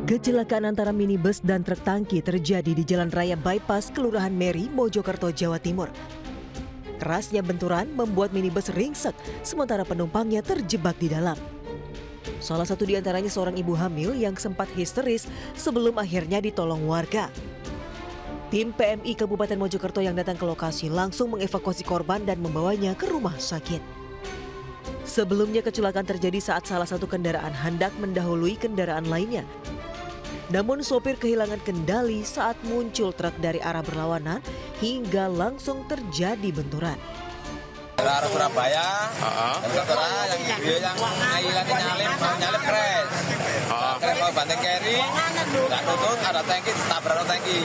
Kecelakaan antara minibus dan truk tangki terjadi di Jalan Raya Bypass, Kelurahan Meri, Mojokerto, Jawa Timur. Kerasnya benturan membuat minibus ringsek, sementara penumpangnya terjebak di dalam. Salah satu di antaranya seorang ibu hamil yang sempat histeris sebelum akhirnya ditolong warga. Tim PMI Kabupaten Mojokerto yang datang ke lokasi langsung mengevakuasi korban dan membawanya ke rumah sakit. Sebelumnya kecelakaan terjadi saat salah satu kendaraan hendak mendahului kendaraan lainnya. Namun sopir kehilangan kendali saat muncul truk dari arah berlawanan hingga langsung terjadi benturan. Arah Surabaya, yang video yang nyalip crash. Crash mau banting kiri, nggak nutut, ada tangki, tabrak tangki.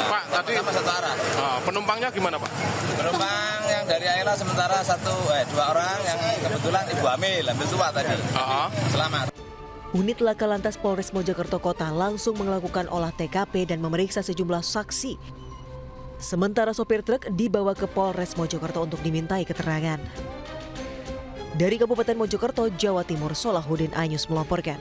Pak, tadi sama satu arah. Penumpangnya gimana, Pak? Penumpang yang dari Ayla sementara dua orang yang kebetulan ibu hamil tua tadi. Selamat. Unit Laka Lantas Polres Mojokerto Kota langsung melakukan olah TKP dan memeriksa sejumlah saksi. Sementara sopir truk dibawa ke Polres Mojokerto untuk dimintai keterangan. Dari Kabupaten Mojokerto, Jawa Timur, Solahuddin Anyus melaporkan.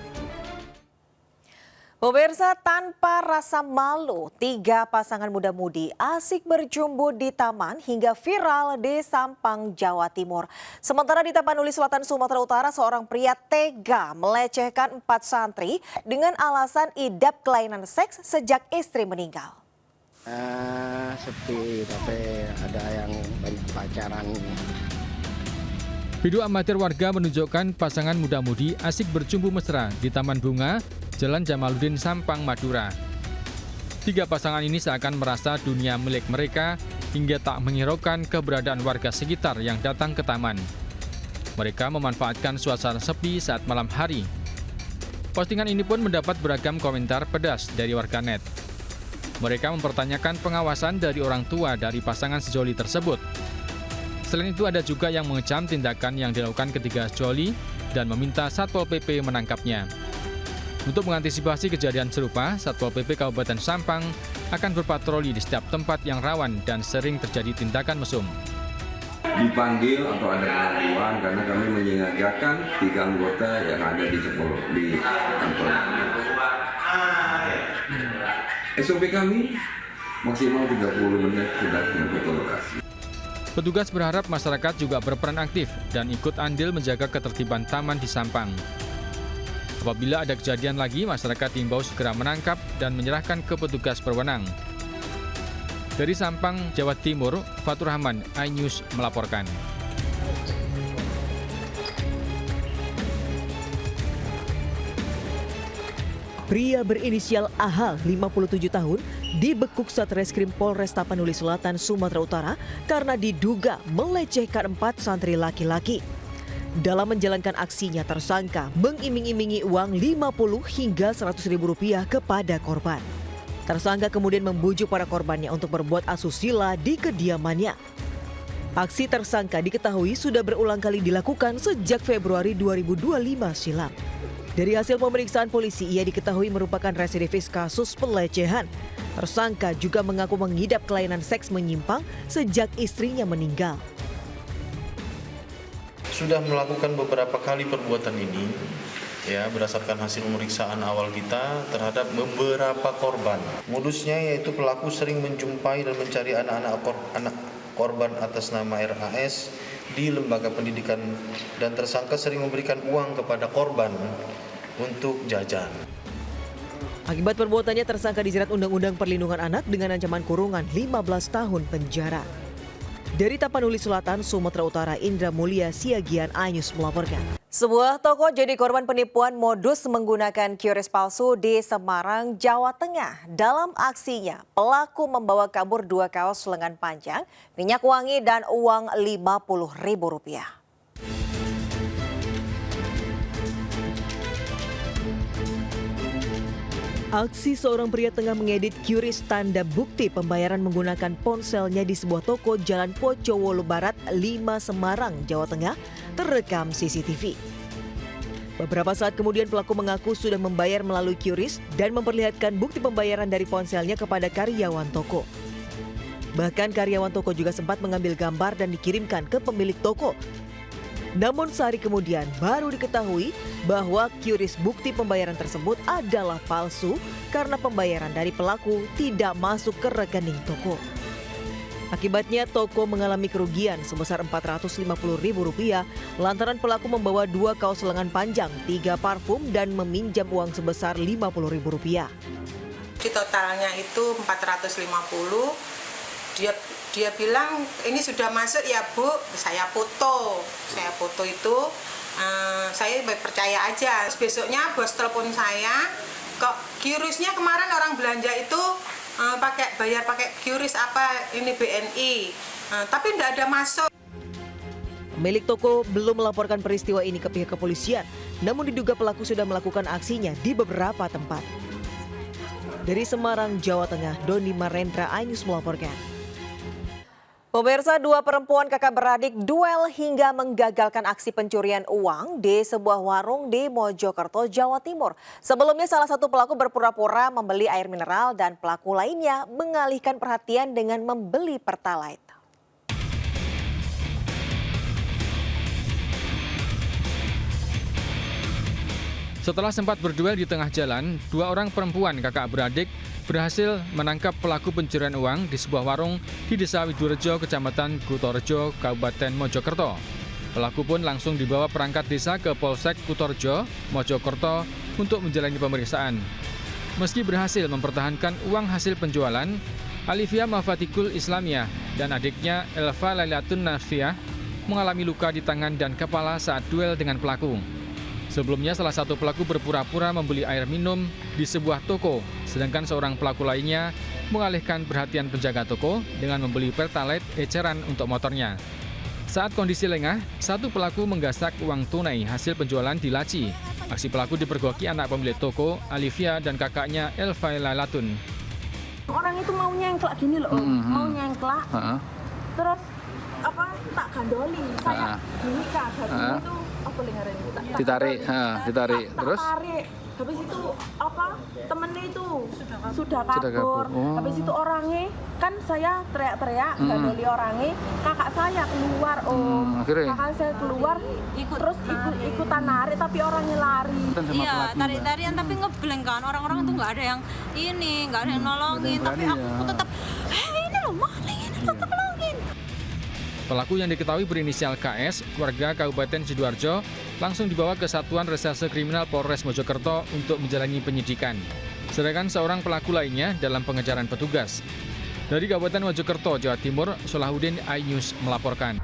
Pemirsa, tanpa rasa malu, 3 pasangan muda-mudi asik berjumbu di taman hingga viral di Sampang, Jawa Timur. Sementara di Tapanuli Selatan, Sumatera Utara, seorang pria tega melecehkan 4 santri dengan alasan idap kelainan seks sejak istri meninggal. Sepi, tapi ada yang banyak pacaran. Video amatir warga menunjukkan pasangan muda-mudi asik berjumbu mesra di Taman Bunga, Jalan Jamaluddin, Sampang, Madura. 3 pasangan ini seakan merasa dunia milik mereka hingga tak menghiraukan keberadaan warga sekitar yang datang ke taman. Mereka memanfaatkan suasana sepi saat malam hari. Postingan ini pun mendapat beragam komentar pedas dari warganet. Mereka mempertanyakan pengawasan dari orang tua dari pasangan sejoli tersebut. Selain itu ada juga yang mengecam tindakan yang dilakukan ketiga sejoli dan meminta Satpol PP menangkapnya. Untuk mengantisipasi kejadian serupa, Satpol PP Kabupaten Sampang akan berpatroli di setiap tempat yang rawan dan sering terjadi tindakan mesum. Dipanggil atau ada pengaduan karena kami menyiagakan 3 anggota yang ada di kantor. SOP kami maksimal 30 menit sudah sampai ke lokasi. Petugas berharap masyarakat juga berperan aktif dan ikut andil menjaga ketertiban taman di Sampang. Apabila ada kejadian lagi, masyarakat diimbau segera menangkap dan menyerahkan ke petugas berwenang. Dari Sampang, Jawa Timur, Fatur Rahman, iNews melaporkan. Pria berinisial AH, 57 tahun, dibekuk Satreskrim Polres Tapanuli Selatan, Sumatera Utara karena diduga melecehkan 4 santri laki-laki. Dalam menjalankan aksinya, tersangka mengiming-imingi uang 50 hingga 100 ribu rupiah kepada korban. Tersangka kemudian membujuk para korbannya untuk berbuat asusila di kediamannya. Aksi tersangka diketahui sudah berulang kali dilakukan sejak Februari 2025 silam. Dari hasil pemeriksaan polisi, ia diketahui merupakan residivis kasus pelecehan. Tersangka juga mengaku mengidap kelainan seks menyimpang sejak istrinya meninggal. Sudah melakukan beberapa kali perbuatan ini, ya, berdasarkan hasil pemeriksaan awal kita terhadap beberapa korban. Modusnya yaitu pelaku sering menjumpai dan mencari anak korban atas nama RAS di lembaga pendidikan dan tersangka sering memberikan uang kepada korban untuk jajan. Akibat perbuatannya, tersangka dijerat Undang-Undang Perlindungan Anak dengan ancaman kurungan 15 tahun penjara. Dari Tapanuli Selatan, Sumatera Utara, Indra Mulia Siagian, iNews melaporkan. Sebuah toko jadi korban penipuan modus menggunakan QRIS palsu di Semarang, Jawa Tengah. Dalam aksinya, pelaku membawa kabur 2 kaos lengan panjang, minyak wangi, dan uang Rp50.000. Aksi seorang pria tengah mengedit QRIS tanda bukti pembayaran menggunakan ponselnya di sebuah toko Jalan Pocowolo Barat 5 Semarang, Jawa Tengah terekam CCTV. Beberapa saat kemudian pelaku mengaku sudah membayar melalui QRIS dan memperlihatkan bukti pembayaran dari ponselnya kepada karyawan toko. Bahkan karyawan toko juga sempat mengambil gambar dan dikirimkan ke pemilik toko. Namun sehari kemudian baru diketahui bahwa QRIS bukti pembayaran tersebut adalah palsu karena pembayaran dari pelaku tidak masuk ke rekening toko. Akibatnya toko mengalami kerugian sebesar Rp450.000 lantaran pelaku membawa 2 kaos lengan panjang, 3 parfum dan meminjam uang sebesar Rp50.000. Di totalnya itu 450. Dia bilang ini sudah masuk ya Bu, saya foto itu, saya percaya aja. Besoknya bos telepon saya, kok QRIS-nya kemarin orang belanja itu bayar pakai QRIS apa ini BNI, tapi tidak ada masuk. Pemilik toko belum melaporkan peristiwa ini ke pihak kepolisian, namun diduga pelaku sudah melakukan aksinya di beberapa tempat. Dari Semarang, Jawa Tengah, Doni Marendra, iNews melaporkan. Pemirsa, 2 perempuan kakak beradik duel hingga menggagalkan aksi pencurian uang di sebuah warung di Mojokerto, Jawa Timur. Sebelumnya salah satu pelaku berpura-pura membeli air mineral dan pelaku lainnya mengalihkan perhatian dengan membeli Pertalite. Setelah sempat berduel di tengah jalan, 2 orang perempuan kakak beradik berhasil menangkap pelaku pencurian uang di sebuah warung di Desa Widurejo, Kecamatan Kutorejo, Kabupaten Mojokerto. Pelaku pun langsung dibawa perangkat desa ke Polsek Kutorejo, Mojokerto untuk menjalani pemeriksaan. Meski berhasil mempertahankan uang hasil penjualan, Alifia Mafatikul Islamiyah dan adiknya Elva Lailatun Nafiah mengalami luka di tangan dan kepala saat duel dengan pelaku. Sebelumnya salah satu pelaku berpura-pura membeli air minum di sebuah toko, sedangkan seorang pelaku lainnya mengalihkan perhatian penjaga toko dengan membeli Pertalite eceran untuk motornya. Saat kondisi lengah, satu pelaku menggasak uang tunai hasil penjualan di laci. Aksi pelaku dipergoki anak pemilik toko, Alifia dan kakaknya Elva Lailatun. Orang itu mau nyengklak gini loh, mau nyengklak, terus tak gandoli, saya gini kak, itu apa lingkaran ditarik, terus tarik. Habis itu temennya itu sudah kabur. Habis itu orangnya kan saya teriak-teriak gandoli orangnya, kakak saya keluar kakak saya keluar terus ikutan narik tapi orangnya lari. Iya, tarik-tarian tapi ngebleng kan, orang-orang itu nggak ada yang nggak ada yang nolongin, tapi aku tetap ini loh maling, ini tetap nolongin. Pelaku yang diketahui berinisial KS, warga Kabupaten Sidoarjo, langsung dibawa ke Satuan Reserse Kriminal Polres Mojokerto untuk menjalani penyidikan. Sedangkan seorang pelaku lainnya dalam pengejaran petugas. Dari Kabupaten Mojokerto, Jawa Timur, Solahuddin, iNews melaporkan.